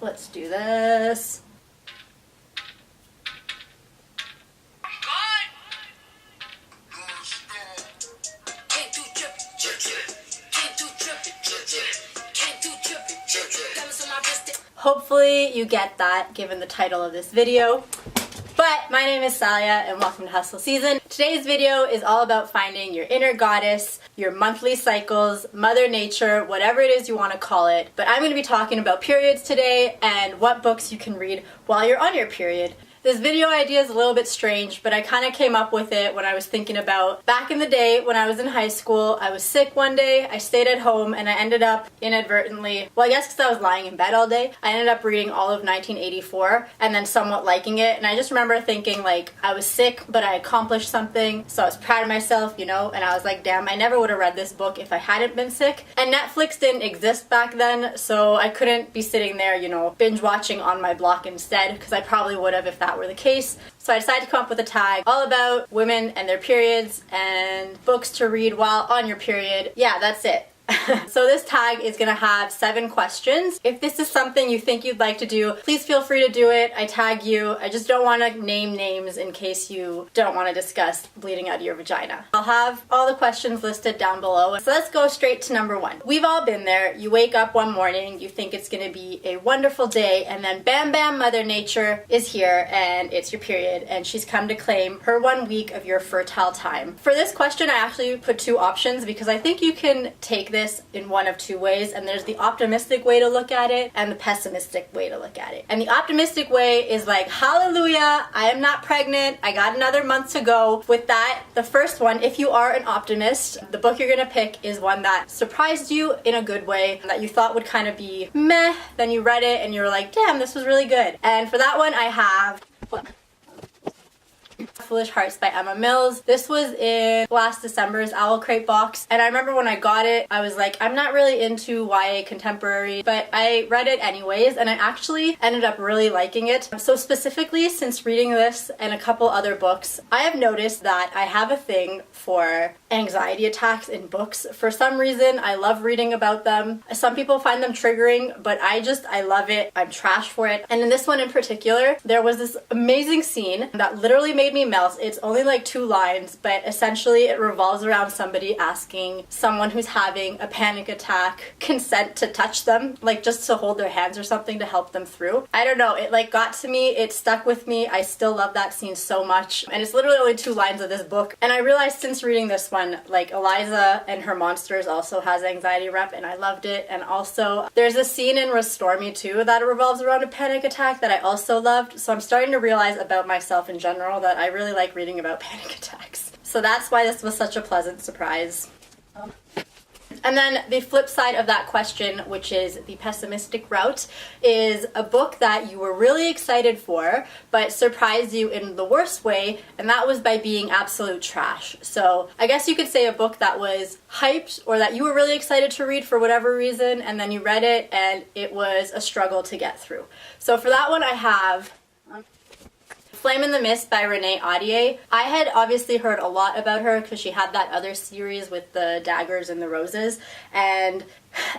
Let's do this. Hopefully you get that given the title of this video. But my name is Salia and welcome to HustleSZN. Today's video is all about finding your inner goddess, your monthly cycles, Mother Nature, whatever it is you want to call it. But I'm going to be talking about periods today and what books you can read while you're on your period. This video idea is a little bit strange, but I kind of came up with it when I was thinking about back in the day when I was in high school. I was sick one day, I stayed at home, and I ended up inadvertently, well, I guess because I was lying in bed all day, I ended up reading all of 1984 and then somewhat liking it. And I just remember thinking like I was sick, but I accomplished something, so I was proud of myself, you know, and I was like, damn, I never would have read this book if I hadn't been sick. And Netflix didn't exist back then, so I couldn't be sitting there, you know, binge watching on my block instead, because I probably would have if that were the case. So I decided to come up with a tag all about women and their periods and books to read while on your period. Yeah, that's it. So this tag is going to have 7 questions. If this is something you think you'd like to do, please feel free to do it. I tag you. I just don't want to name names in case you don't want to discuss bleeding out of your vagina. I'll have all the questions listed down below. So let's go straight to number 1. We've all been there. You wake up one morning, you think it's going to be a wonderful day, and then bam bam, Mother Nature is here and it's your period and she's come to claim her 1 week of your fertile time. For this question, I actually put 2 options because I think you can take this in one of 2 ways, and there's the optimistic way to look at it and the pessimistic way to look at it. And the optimistic way is like, hallelujah, I am not pregnant, I got another month to go. With that, the first one, if you are an optimist, the book you're gonna pick is one that surprised you in a good way, that you thought would kind of be meh, then you read it and you were like, damn, this was really good. And for that one I have Foolish Hearts by Emma Mills. This was in last December's Owl Crate box, and I remember when I got it, I was like, I'm not really into YA contemporary, but I read it anyways, and I actually ended up really liking it. So specifically, since reading this and a couple other books, I have noticed that I have a thing for anxiety attacks in books. For some reason, I love reading about them. Some people find them triggering, but I love it. I'm trash for it. And in this one in particular, there was this amazing scene that literally made me melt. It's only like 2 lines, but essentially it revolves around somebody asking someone who's having a panic attack consent to touch them, like just to hold their hands or something to help them through. I don't know, it like got to me, it stuck with me. I still love that scene so much, and it's literally only 2 lines of this book. And I realized since reading this one, like Eliza and Her Monsters also has anxiety rep, and I loved it. And also there's a scene in Restore Me Too that revolves around a panic attack that I also loved. So I'm starting to realize about myself in general that I really like reading about panic attacks. So that's why this was such a pleasant surprise. And then the flip side of that question, which is the pessimistic route, is a book that you were really excited for, but surprised you in the worst way, and that was by being absolute trash. So I guess you could say a book that was hyped, or that you were really excited to read for whatever reason, and then you read it and it was a struggle to get through. So for that one I have Flame in the Mist by Renee Audier. I had obviously heard a lot about her because she had that other series with the daggers and the roses, and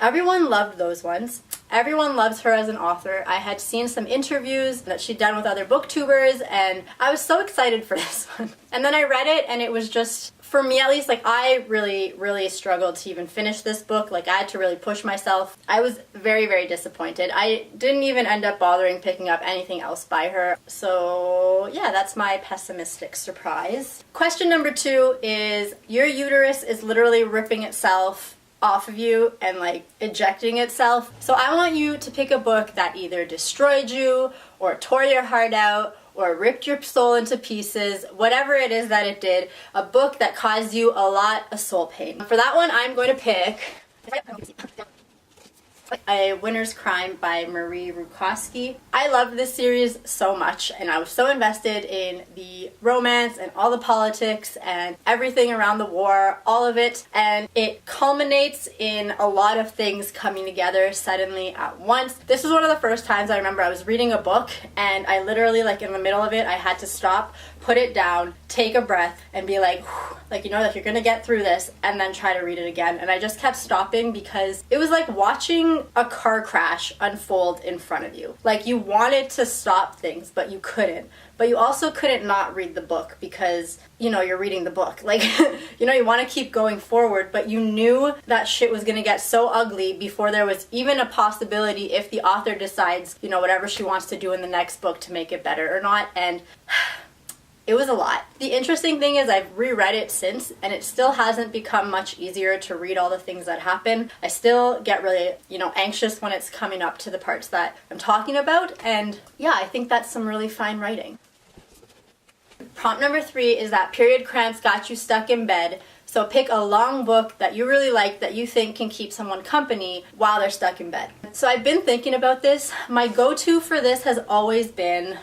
everyone loved those ones. Everyone loves her as an author. I had seen some interviews that she'd done with other booktubers, and I was so excited for this one. And then I read it, and it was just, for me at least, like I really struggled to even finish this book. Like I had to really push myself. I was very disappointed. I didn't even end up bothering picking up anything else by her. So yeah, that's my pessimistic surprise. Question number 2 is, your uterus is literally ripping itself off of you and like ejecting itself. So I want you to pick a book that either destroyed you or tore your heart out or ripped your soul into pieces, whatever it is that it did, a book that caused you a lot of soul pain. For that one, I'm going to pick A Winter's Crime by Marie Rukowski. I loved this series so much, and I was so invested in the romance and all the politics and everything around the war, all of it, and it culminates in a lot of things coming together suddenly at once. This was one of the first times I remember I was reading a book, and I literally, like in the middle of it, I had to stop, put it down, take a breath, and be like, you know, like you're gonna get through this, and then try to read it again. And I just kept stopping because it was like watching a car crash unfold in front of you. Like, you wanted to stop things, but you couldn't. But you also couldn't not read the book because, you know, you're reading the book. Like, you know, you want to keep going forward, but you knew that shit was going to get so ugly before there was even a possibility if the author decides, you know, whatever she wants to do in the next book to make it better or not. And it was a lot. The interesting thing is I've reread it since, and it still hasn't become much easier to read all the things that happen. I still get really, you know, anxious when it's coming up to the parts that I'm talking about, and yeah, I think that's some really fine writing. Prompt number 3 is that period cramps got you stuck in bed. So pick a long book that you really like that you think can keep someone company while they're stuck in bed. So I've been thinking about this. My go-to for this has always been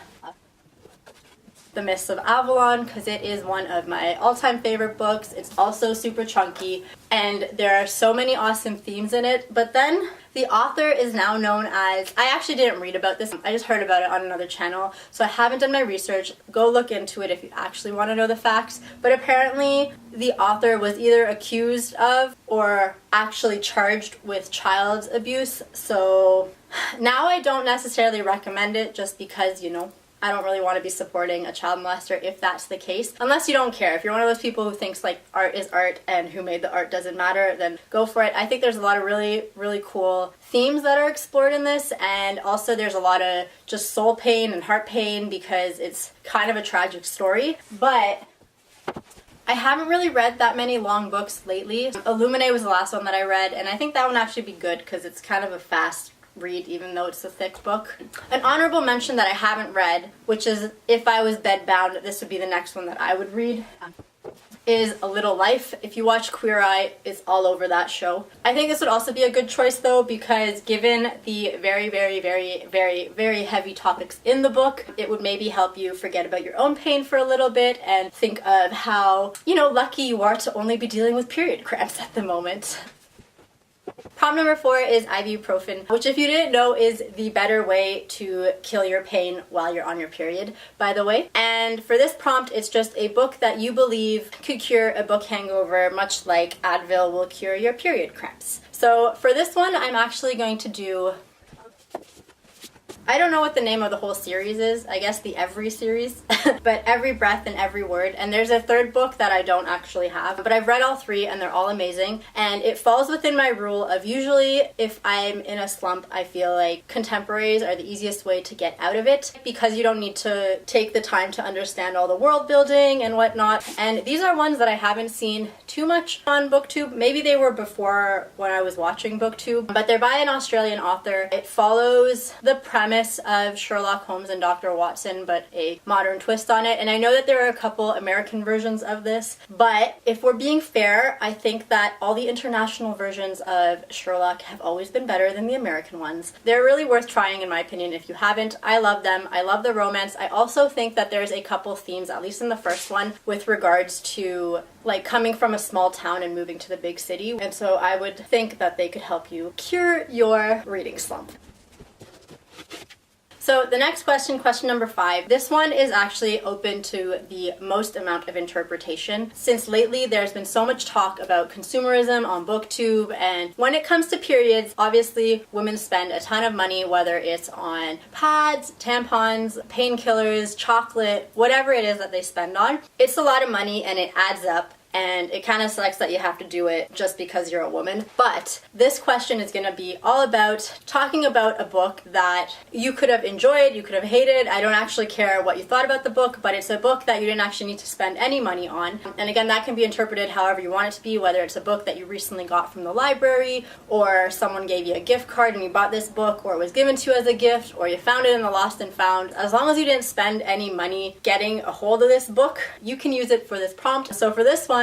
The Mists of Avalon, because it is one of my all-time favorite books. It's also super chunky, and there are so many awesome themes in it. But then the author is now known as, I actually didn't read about this, I just heard about it on another channel, so I haven't done my research. Go look into it if you actually want to know the facts. But apparently the author was either accused of or actually charged with child abuse. So now I don't necessarily recommend it, just because, you know, I don't really want to be supporting a child molester if that's the case. Unless you don't care. If you're one of those people who thinks like art is art and who made the art doesn't matter, then go for it. I think there's a lot of really, really cool themes that are explored in this, and also there's a lot of just soul pain and heart pain because it's kind of a tragic story. But I haven't really read that many long books lately. Illuminae was the last one that I read, and I think that one actually be good because it's kind of a fast read even though it's a thick book. An honorable mention that I haven't read, which is if I was bedbound, this would be the next one that I would read, is A Little Life. If you watch Queer Eye, it's all over that show. I think this would also be a good choice though, because given the very, very, very, very, very heavy topics in the book, it would maybe help you forget about your own pain for a little bit and think of how, you know, lucky you are to only be dealing with period cramps at the moment. Prompt number 4 is ibuprofen, which if you didn't know is the better way to kill your pain while you're on your period, by the way. And for this prompt, it's just a book that you believe could cure a book hangover, much like Advil will cure your period cramps. So for this one, I'm actually going to do, I don't know what the name of the whole series is, I guess the Every series, but Every Breath and Every Word. And there's a third book that I don't actually have, but I've read all 3 and they're all amazing. And it falls within my rule of usually if I'm in a slump, I feel like contemporaries are the easiest way to get out of it because you don't need to take the time to understand all the world building and whatnot. And these are ones that I haven't seen too much on BookTube. Maybe they were before when I was watching BookTube, but they're by an Australian author. It follows the premise of Sherlock Holmes and Dr. Watson, but a modern twist on it. And I know that there are a couple American versions of this, but if we're being fair, I think that all the international versions of Sherlock have always been better than the American ones. They're really worth trying in my opinion if you haven't. I love them. I love the romance. I also think that there's a couple themes, at least in the first one, with regards to like coming from a small town and moving to the big city. And so I would think that they could help you cure your reading slump. So the next question, question number 5, this one is actually open to the most amount of interpretation since lately there's been so much talk about consumerism on BookTube, and when it comes to periods, obviously women spend a ton of money, whether it's on pads, tampons, painkillers, chocolate, whatever it is that they spend on. It's a lot of money and it adds up. And it kind of sucks that you have to do it just because you're a woman. But this question is going to be all about talking about a book that you could have enjoyed, you could have hated. I don't actually care what you thought about the book, but it's a book that you didn't actually need to spend any money on. And again, that can be interpreted however you want it to be, whether it's a book that you recently got from the library, or someone gave you a gift card and you bought this book, or it was given to you as a gift, or you found it in the lost and found. As long as you didn't spend any money getting a hold of this book, you can use it for this prompt. So for this one,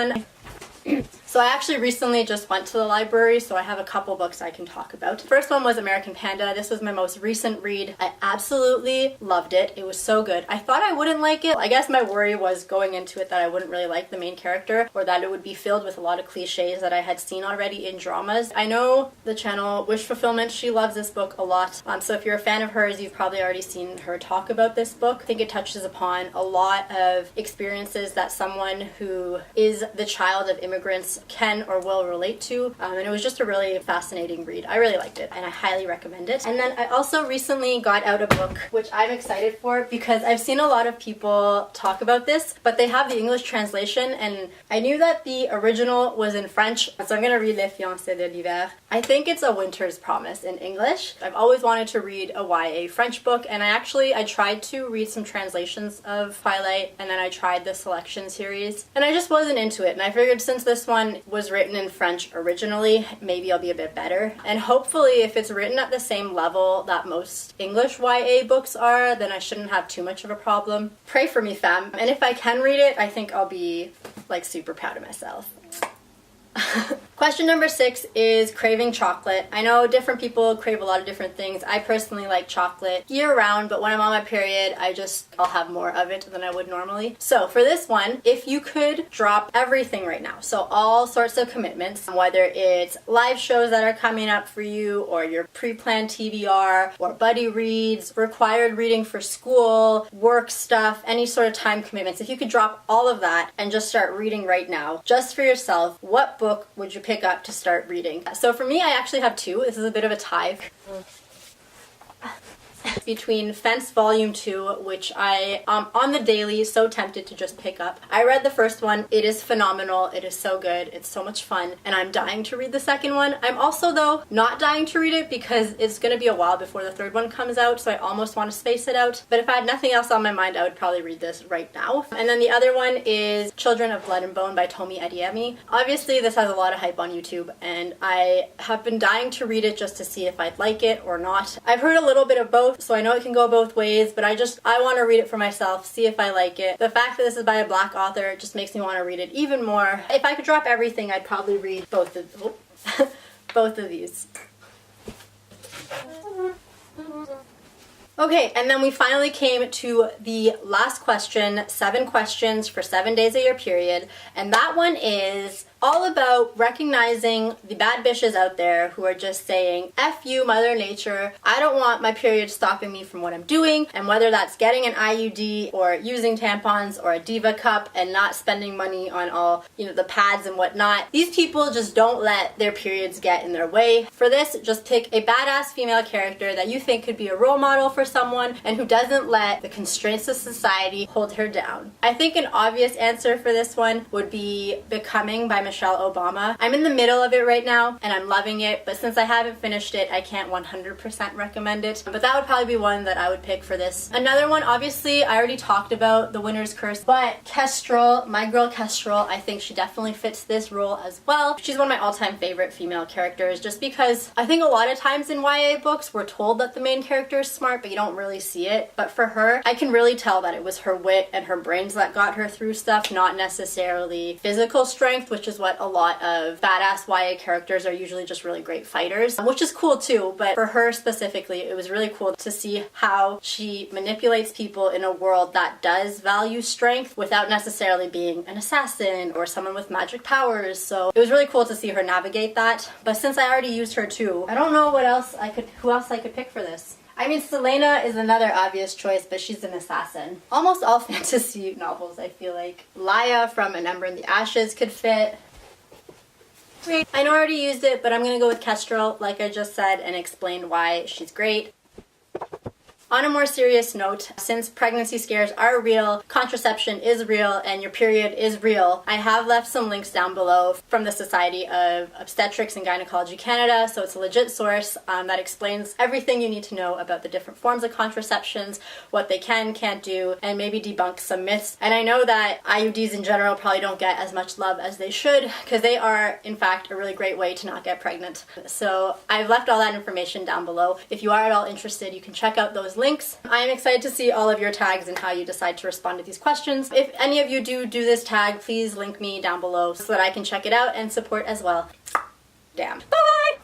so I actually recently just went to the library, so I have a couple books I can talk about. First one was American Panda. This was my most recent read. I absolutely loved it. It was so good. I thought I wouldn't like it. I guess my worry was going into it that I wouldn't really like the main character, or that it would be filled with a lot of cliches that I had seen already in dramas. I know the channel Wish Fulfillment, she loves this book a lot. So if you're a fan of hers, you've probably already seen her talk about this book. I think it touches upon a lot of experiences that someone who is the child of immigrants moms can or will relate to, and it was just a really fascinating read. I really liked it and I highly recommend it. And then I also recently got out a book which I'm excited for because I've seen a lot of people talk about this, but they have the English translation, and I knew that the original was in French, so I'm gonna read Les Fiancés de l'Hiver. I think it's A Winter's Promise in English. I've always wanted to read a YA French book, and I tried to read some translations of Twilight, and then I tried the Selection series, and I just wasn't into it, and I figured since this one was written in French originally, maybe I'll be a bit better. And hopefully if it's written at the same level that most English YA books are, then I shouldn't have too much of a problem. Pray for me, fam. And if I can read it, I think I'll be like super proud of myself. Question number 6 is craving chocolate. I know different people crave a lot of different things. I personally like chocolate year round, but when I'm on my period, I'll have more of it than I would normally. So for this one, if you could drop everything right now, so all sorts of commitments, whether it's live shows that are coming up for you, or your pre-planned TBR, or buddy reads, required reading for school, work stuff, any sort of time commitments, if you could drop all of that and just start reading right now, just for yourself, what book would you pick up to start reading? So for me, I actually have 2. This is a bit of a tie between Fence Volume 2, which I on the daily so tempted to just pick up. I read the first one. It is phenomenal. It is so good. It's so much fun, and I'm dying to read the second one. I'm also, though, not dying to read it because it's going to be a while before the third one comes out, so I almost want to space it out. But if I had nothing else on my mind, I would probably read this right now. And then the other one is Children of Blood and Bone by Tomi Adeyemi. Obviously, this has a lot of hype on YouTube, and I have been dying to read it just to see if I'd like it or not. I've heard a little bit of both, so I know it can go both ways, but I want to read it for myself, see if I like it. The fact that this is by a Black author just makes me want to read it even more. If I could drop everything, I'd probably read both of these. Okay, and then we finally came to the last question, 7 questions for 7 days of your period, and that one is all about recognizing the bad bitches out there who are just saying, F you, Mother Nature, I don't want my period stopping me from what I'm doing, and whether that's getting an IUD or using tampons or a Diva cup and not spending money on all, the pads and whatnot. These people just don't let their periods get in their way. For this, just pick a badass female character that you think could be a role model for someone and who doesn't let the constraints of society hold her down. I think an obvious answer for this one would be Becoming by Michelle Obama. I'm in the middle of it right now and I'm loving it, but since I haven't finished it, I can't 100% recommend it. But that would probably be one that I would pick for this. Another one, obviously, I already talked about The Winter's Curse, but Kestrel, my girl Kestrel, I think she definitely fits this role as well. She's one of my all-time favorite female characters just because I think a lot of times in YA books we're told that the main character is smart, but you don't really see it. But for her, I can really tell that it was her wit and her brains that got her through stuff, not necessarily physical strength, which is what a lot of badass YA characters are usually, just really great fighters, which is cool too, but for her specifically, it was really cool to see how she manipulates people in a world that does value strength without necessarily being an assassin or someone with magic powers. So it was really cool to see her navigate that. But since I already used her too, I don't know who else I could pick for this. I mean, Selena is another obvious choice, but she's an assassin. Almost all fantasy novels, I feel like. Laya from An Ember in the Ashes could fit. I know I already used it, but I'm gonna go with Kestrel, like I just said, and explained why she's great. On a more serious note, since pregnancy scares are real, contraception is real, and your period is real, I have left some links down below from the Society of Obstetrics and Gynecology Canada, so it's a legit source that explains everything you need to know about the different forms of contraceptions, what they can't do, and maybe debunk some myths. And I know that IUDs in general probably don't get as much love as they should, because they are, in fact, a really great way to not get pregnant. So I've left all that information down below. If you are at all interested, you can check out those links. I am excited to see all of your tags and how you decide to respond to these questions. If any of you do this tag, please link me down below so that I can check it out and support as well. Damn. Bye!